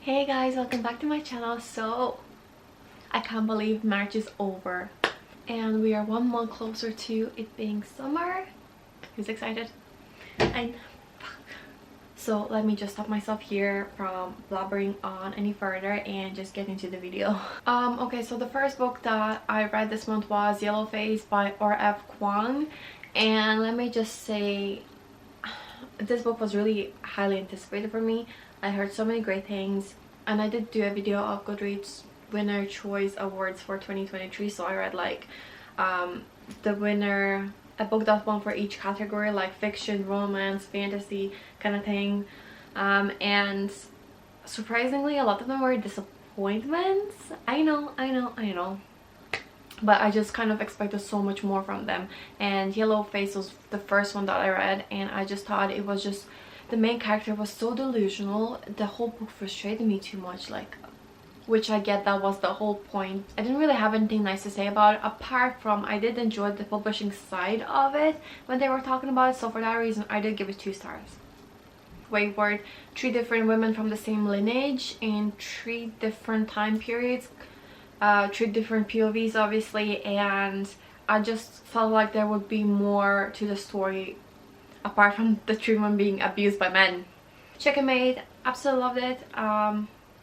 Hey guys, welcome back to my channel. So I can't believe March is over and we are 1 month closer to it being summer. Who's excited? So let me just stop myself here from blabbering on any further and just get into the video. Okay, so the first book that I read this month was Yellowface by R.F. Kuang, and let me just say this book was really highly anticipated for me. I heard so many great things, and I did do a video of Goodreads winner choice awards for 2023, so I read like the winner, a book that won for each category, like fiction, romance, fantasy kind of thing, and surprisingly a lot of them were disappointments. I know, but I just kind of expected so much more from them. And Yellowface was the first one that I read, and I just thought it was just, the main character was so delusional. The whole book frustrated me too much, like, which I get, that was the whole point. I didn't really have anything nice to say about it, apart from I did enjoy the publishing side of it when they were talking about it, so for that reason I did give it 2 stars. Weyward, 3 different women from the same lineage in 3 different time periods, 3 different POVs obviously, and I just felt like there would be more to the story apart from the 3 women being abused by men. Checkmate, absolutely loved it.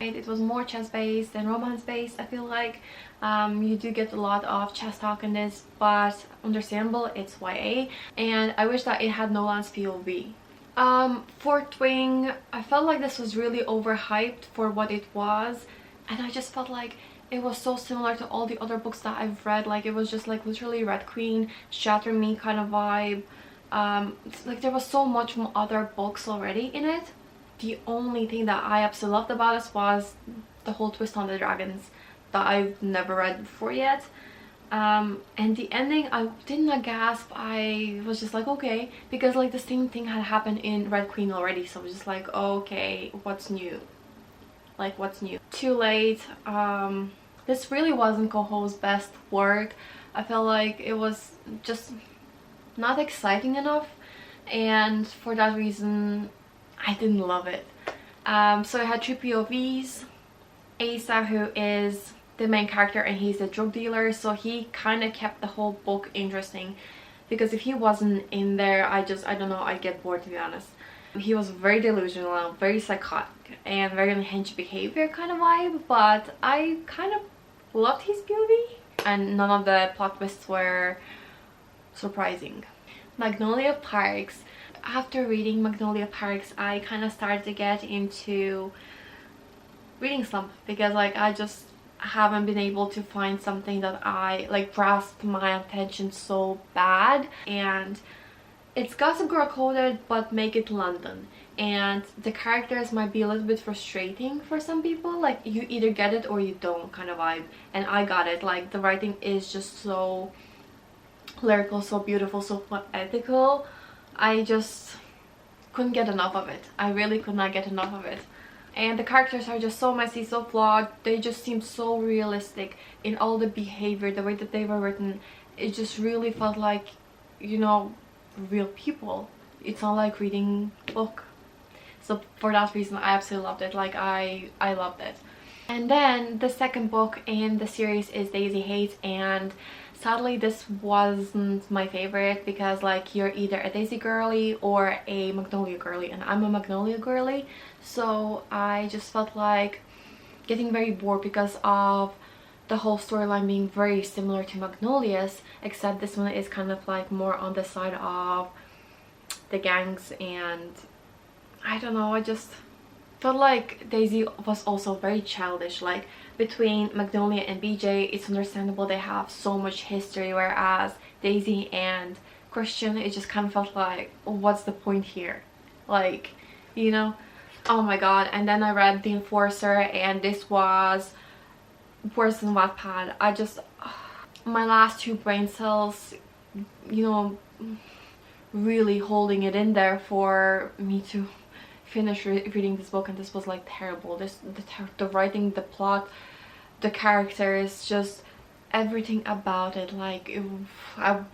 It was more chess based than romance based. I feel like you do get a lot of chess talk in this, but understandable, it's YA, and I wish that it had no lance POV. Fourth Wing, I felt like this was really overhyped for what it was, and I just felt like it was so similar to all the other books that I've read. Like, it was just like literally Red Queen, Shatter Me kind of vibe. Like, there was so much from other books already in it. The only thing that I absolutely loved about this was the whole twist on the dragons that I've never read before yet. And the ending, I didn't gasp. I was just like, okay, because like the same thing had happened in Red Queen already, so I was just like, okay, what's new? Like, what's new? Too late. This really wasn't Coho's best work. I felt like it was just not exciting enough, and for that reason I didn't love it. So I had 3 POVs. Asa, who is the main character, and he's a drug dealer, so he kind of kept the whole book interesting, because if he wasn't in there, I don't know, I'd get bored, to be honest. He was very delusional, very psychotic, and very unhinged behavior kind of vibe, but I kind of loved his POV, and none of the plot twists were surprising. Magnolia Parks. After reading Magnolia Parks, I kind of started to get into reading slump, because like I just haven't been able to find something that I like grasp my attention so bad. And it's Gossip Girl coded, but make it London, and the characters might be a little bit frustrating for some people. Like, you either get it or you don't kind of vibe, and I got it. Like, the writing is just so lyrical, so beautiful, so poetical. I just couldn't get enough of it. I really could not get enough of it. And the characters are just so messy, so flawed. They just seem so realistic in all the behavior, the way that they were written. It just really felt like, you know, real people. It's not like reading a book. So for that reason I absolutely loved it. Like, I loved it. And then the second book in the series is Daisy Haites, and sadly this wasn't my favorite, because like, you're either a Daisy girly or a Magnolia girly, and I'm a Magnolia girly, so I just felt like getting very bored because of the whole storyline being very similar to Magnolia's, except this one is kind of like more on the side of the gangs, and I don't know, I just felt like Daisy was also very childish. Like, between Magnolia and BJ, it's understandable, they have so much history, whereas Daisy and Christian, it just kind of felt like, what's the point here? Like, you know? Oh my god. And then I read The Enforcer, and this was worse than Wattpad. I just, my last 2 brain cells, you know, really holding it in there for me to finish reading this book, and this was like terrible. The writing, the plot, the characters, just everything about it, like I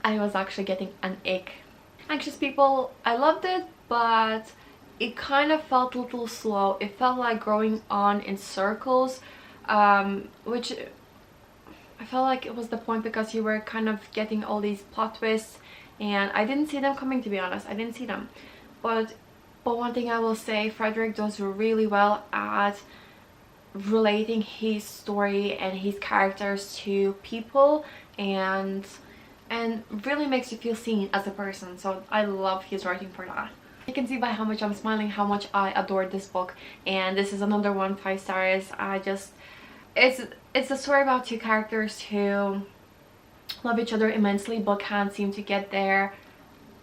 was actually getting an ick. Anxious People, I loved it, but it kind of felt a little slow. It felt like going on in circles, which I felt like it was the point because you were kind of getting all these plot twists and I didn't see them coming, to be honest. I didn't see them. But one thing I will say, Fredrik does really well at relating his story and his characters to people and really makes you feel seen as a person. So I love his writing for that. You can see by how much I'm smiling how much I adored this book, and this is another one, 5 stars. It's a story about two characters who love each other immensely but can't seem to get their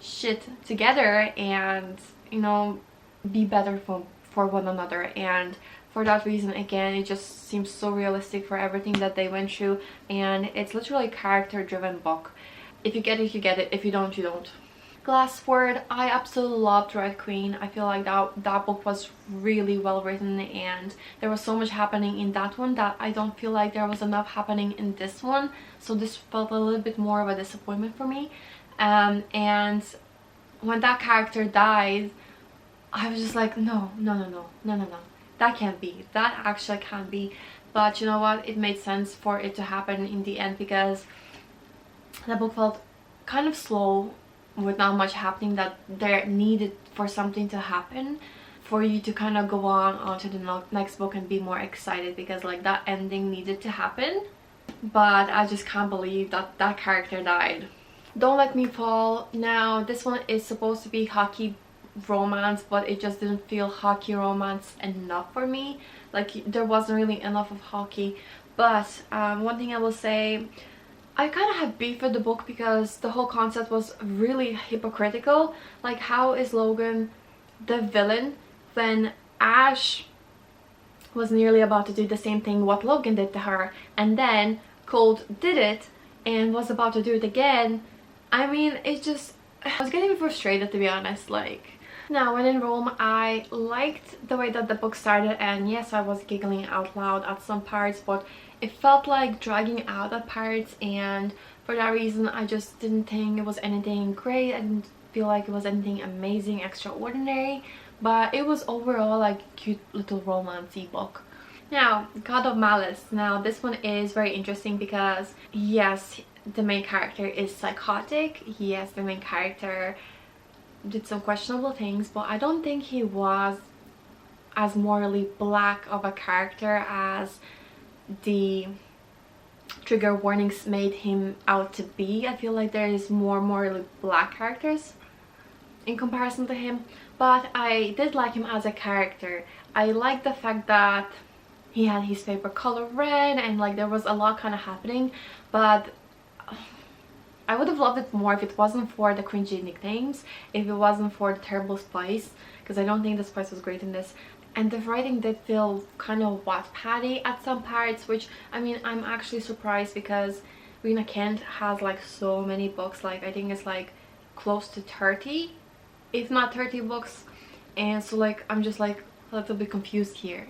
shit together and, you know, be better for one another. And for that reason, again, it just seems so realistic for everything that they went through, and it's literally a character driven book. If you get it, you get it. If you don't, you don't. Last word, I absolutely loved Red Queen. I feel like that book was really well written, and there was so much happening in that one that I don't feel like there was enough happening in this one. So this felt a little bit more of a disappointment for me. And when that character died, I was just like, no. That can't be. That actually can't be. But you know what? It made sense for it to happen in the end because the book felt kind of slow with not much happening that there needed for something to happen for you to kind of go on to the next book and be more excited, because like that ending needed to happen. But I just can't believe that that character died. Don't Let Me Fall. Now this one is supposed to be hockey romance, but it just didn't feel hockey romance enough for me. Like there wasn't really enough of hockey. But one thing I will say, I kind of have beef with the book because the whole concept was really hypocritical. Like, how is Logan the villain when Ash was nearly about to do the same thing what Logan did to her, and then Colt did it and was about to do it again? I mean, it just, I was getting frustrated, to be honest. Like, now when in Rome, I liked the way that the book started, and yes, I was giggling out loud at some parts, but it felt like dragging out at parts, and for that reason I just didn't think it was anything great. I didn't feel like it was anything amazing, extraordinary, but it was overall like a cute little romancy book. Now, God of Malice. Now this one is very interesting because yes, the main character is psychotic. Yes, the main character did some questionable things, but I don't think he was as morally black of a character as the trigger warnings made him out to be. I feel like there is more morally black characters in comparison to him, but I did like him as a character. I like the fact that he had his favorite color, red, and like there was a lot kind of happening, but I would have loved it more if it wasn't for the cringy nicknames, if it wasn't for the terrible spice, because I don't think the spice was great in this. And the writing did feel kind of Wattpad-y at some parts, which, I mean, I'm actually surprised because Rina Kent has like so many books. Like, I think it's like close to 30, if not 30 books. And so like, I'm just like a little bit confused here.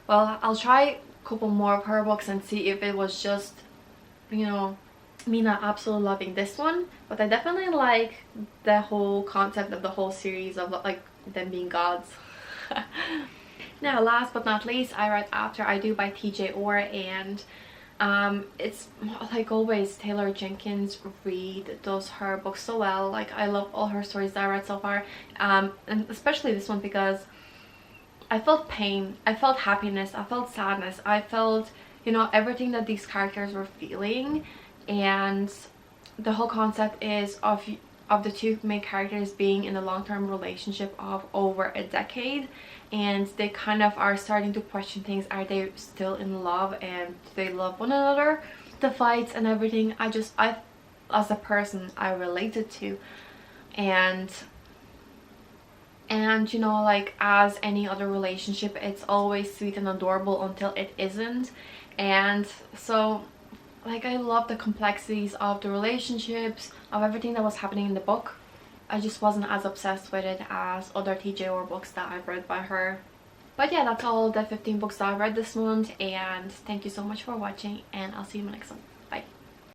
Well, I'll try a couple more of her books and see if it was just, you know, me not absolutely loving this one. But I definitely like the whole concept of the whole series of like them being gods. Now, last but not least, I read After I Do by TJ Orr, and it's like always, Taylor Jenkins Reid does her books so well. Like, I love all her stories that I read so far, and especially this one because I felt pain, I felt happiness, I felt sadness, I felt, you know, everything that these characters were feeling. And the whole concept is of the two main characters being in a long-term relationship of over a decade, and they kind of are starting to question things. Are they still in love, and do they love one another? The fights and everything, I as a person, I related to. And you know, like as any other relationship, it's always sweet and adorable until it isn't. And so like, I love the complexities of the relationships, of everything that was happening in the book. I just wasn't as obsessed with it as other TJ Orr books that I've read by her. But yeah, that's all the 15 books that I've read this month, and thank you so much for watching, and I'll see you in the next one.